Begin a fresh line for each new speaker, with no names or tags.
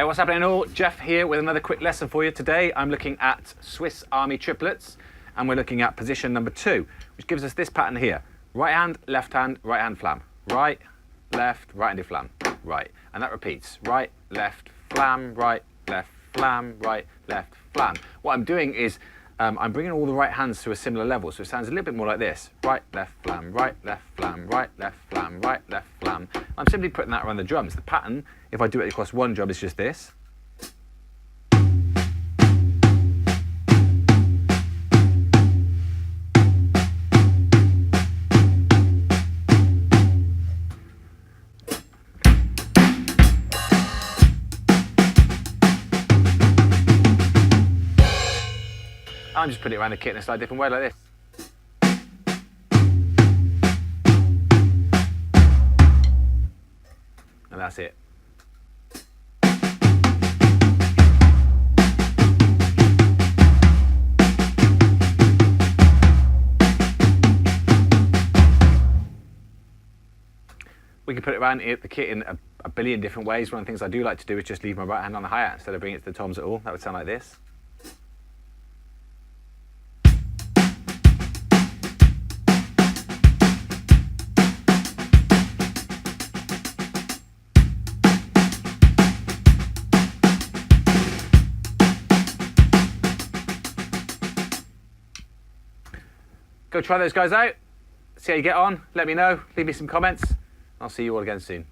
Hey, what's happening all? Geoff here with another quick lesson for you. Today I'm looking at Swiss Army triplets and we're looking at position number 2, which gives us this pattern here. Right hand, right hand flam. Right, left-handed flam. Right, and that repeats. Right, left, flam, right, left, flam. What I'm doing is I'm bringing all the right hands to a similar level, so it sounds a little bit more like this. Right, left, flam, right, left, flam, right, left, flam, right, left, flam. I'm simply putting that around the drums. The pattern, if I do it across one drum, is just this. I'm just putting it around the kit in a slightly different way like this. And that's it. We can put it around the kit in a billion different ways. One of the things I do like to do is just leave my right hand on the hi-hat instead of bringing it to the toms at all. That would sound like this. Go try those guys out, see how you get on, let me know, leave me some comments. I'll see you all again soon.